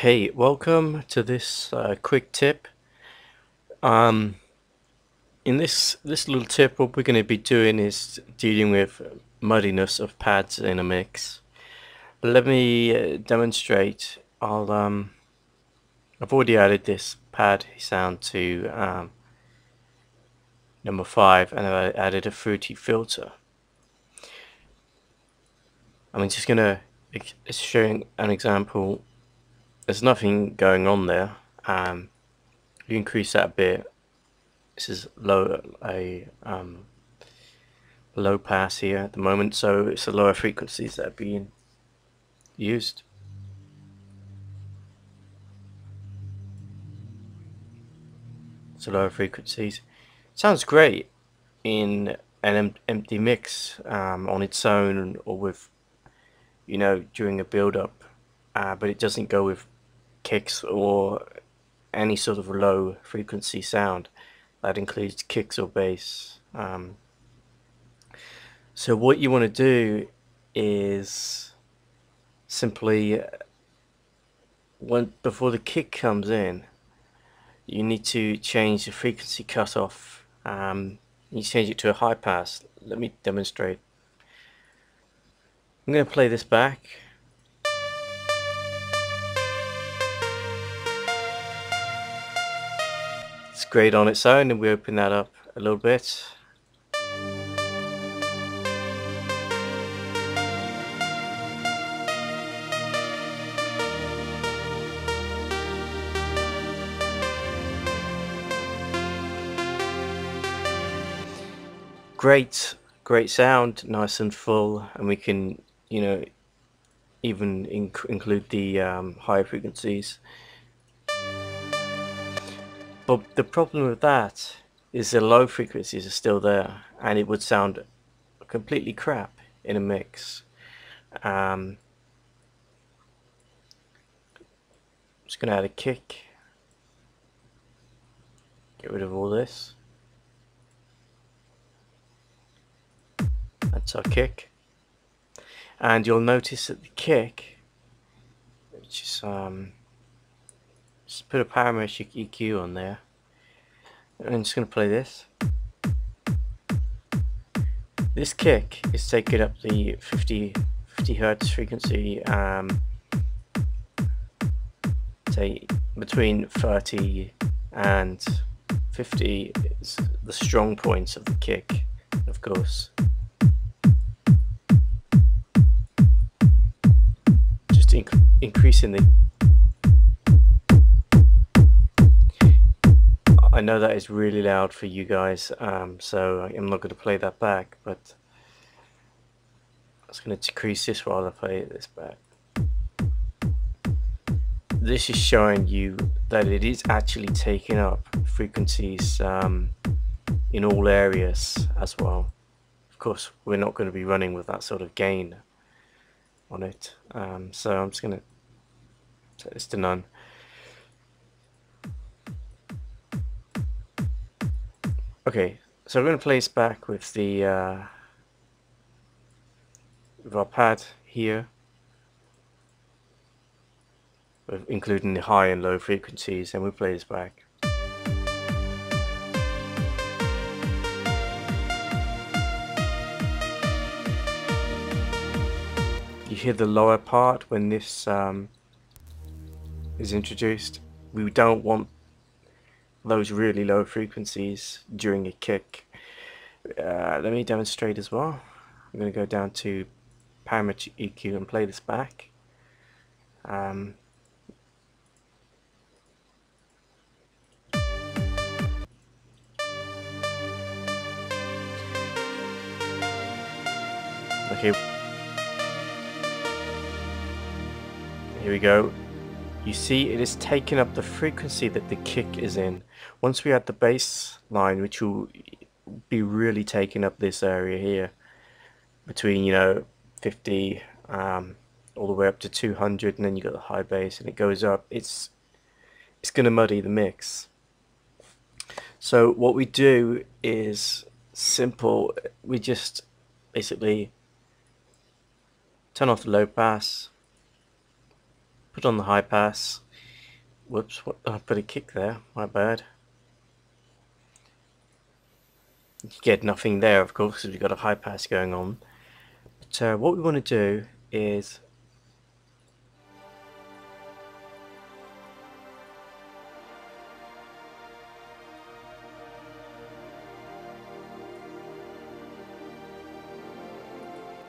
Hey, welcome to this quick tip. Um, in this little tip, what we're going to be doing is dealing with muddiness of pads in a mix. But let me demonstrate. I've already added this pad sound to number 5, and I added a fruity filter. I'm just gonna showing an example. There's nothing going on there. You increase that a bit. This is low pass here at the moment, so it's the lower frequencies that are being used. So lower frequencies. Sounds great in an empty mix on its own or with, during a build-up, but it doesn't go with kicks or any sort of low frequency sound. That includes kicks or bass. So what you want to do is simply before the kick comes in, you need to change the frequency cutoff. You change it to a high pass. Let me demonstrate. I'm going to play this back. It's great on its own, and we open that up a little bit. Great sound, nice and full, and we can, even include the higher frequencies. But the problem with that is the low frequencies are still there, and it would sound completely crap in a mix. I'm just going to add a kick. Get rid of all this. That's our kick. And you'll notice that the kick, which is just put a parametric EQ on there. And I'm just going to play this. This kick is taking up the 50 hertz frequency, say between 30 and 50 is the strong points of the kick, of course. Just increasing the... I know that is really loud for you guys, so I'm not going to play that back, but I'm just going to decrease this while I play this back. This is showing you that it is actually taking up frequencies in all areas as well. Of course, we're not going to be running with that sort of gain on it, so I'm just going to set this to none. Okay, so we're going to play this back with the with our pad here, including the high and low frequencies, and we'll play this back. You hear the lower part when this is introduced. We don't want those really low frequencies during a kick. Let me demonstrate as well. I'm going to go down to parametric EQ and play this back. Okay, here we go. You see it is taking up the frequency that the kick is in. Once we add the bass line, which will be really taking up this area here, between 50 all the way up to 200, and then you got the high bass and it goes up. It's going to muddy the mix. So what we do is simple. We just basically turn off the low pass, put on the high pass, Whoops, what, I put a kick there, my bad. You get nothing there, of course, because we've got a high pass going on. But what we want to do is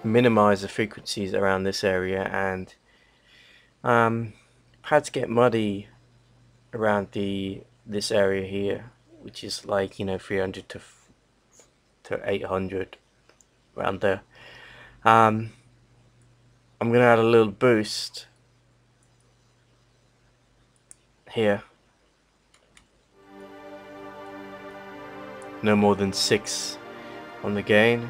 minimize the frequencies around this area, and pads get muddy around this area here, which is like, you know, 300 to 800 around there. I'm gonna add a little boost here, no more than 6 on the gain.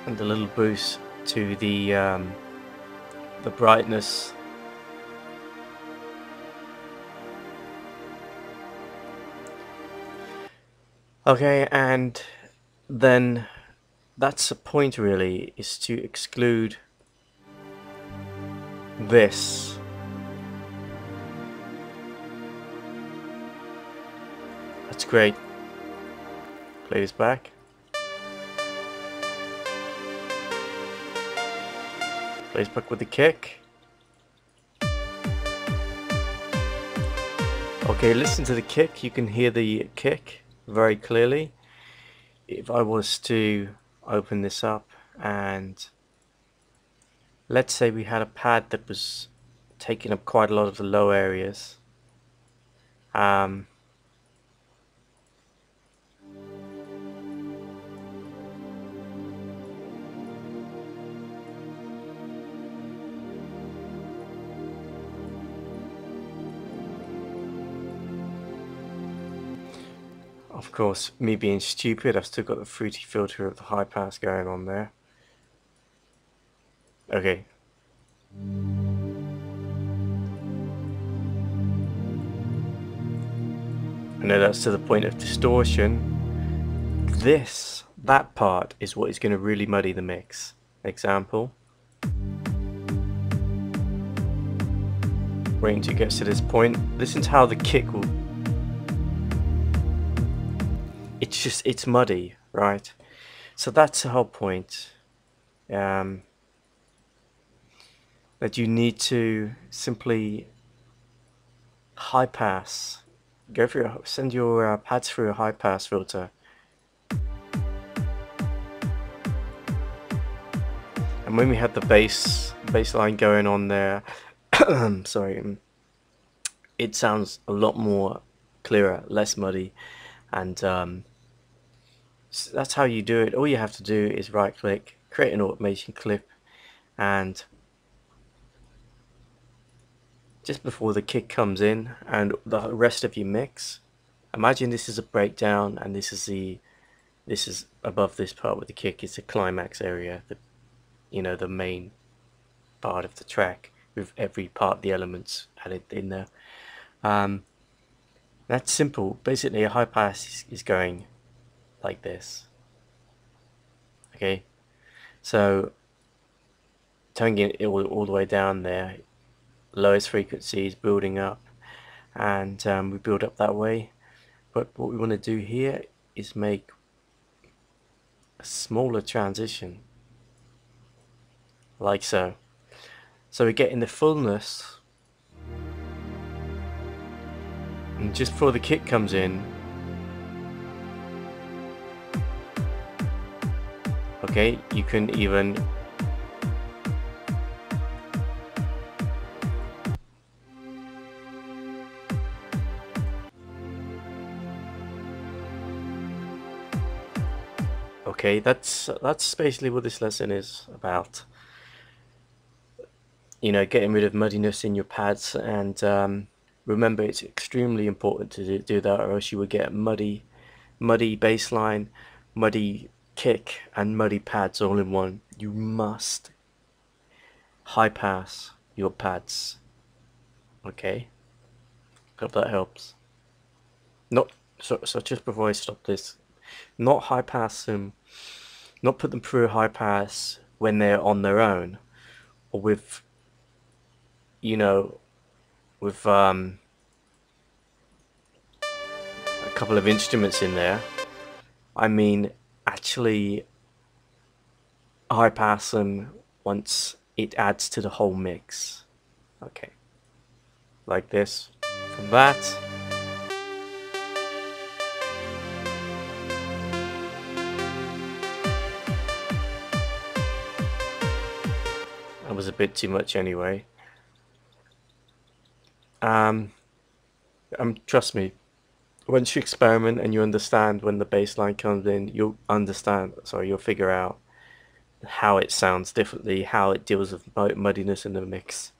And a little boost to the brightness. Okay, and then that's the point really, is to exclude this. That's great. Play this back. Plays back with the kick. Okay, listen to the kick. You can hear the kick very clearly. If I was to open this up, and let's say we had a pad that was taking up quite a lot of the low areas. Of course, me being stupid, I've still got the fruity filter of the high pass going on there. Okay. I know that's to the point of distortion. That part is what is going to really muddy the mix. Example. Waiting till it gets to this point. Listen to how the kick will... It's muddy, right? So that's the whole point. That you need to simply high pass. Go for send your pads through a high pass filter. And when we had the bassline going on there, sorry, it sounds a lot more clearer, less muddy, and so that's how you do it. All you have to do is right click, create an automation clip, and just before the kick comes in and the rest of your mix, imagine this is a breakdown, and this is above this part with the kick. It's a climax area, the main part of the track with every part of the elements added in there. That's simple. Basically, a high pass is going like this. Okay, so turning it all the way down there, lowest frequencies building up, and we build up that way. But what we want to do here is make a smaller transition, like so. So we're getting the fullness, and just before the kick comes in, okay, you can even okay, that's basically what this lesson is about. Getting rid of muddiness in your pads, and remember, it's extremely important to do that, or else you will get muddy bassline, muddy kick, and muddy pads all in one. You must high pass your pads. Okay, hope that helps. So just before I stop this, not high pass them not put them through a high pass when they're on their own, or with, you know, with a couple of instruments in there. I mean, actually high pass them once it adds to the whole mix. Okay, like this. From that, that was a bit too much anyway. Trust me, once you experiment and you understand when the bass line comes in, you'll understand, sorry, you'll figure out how it sounds differently, how it deals with muddiness in the mix.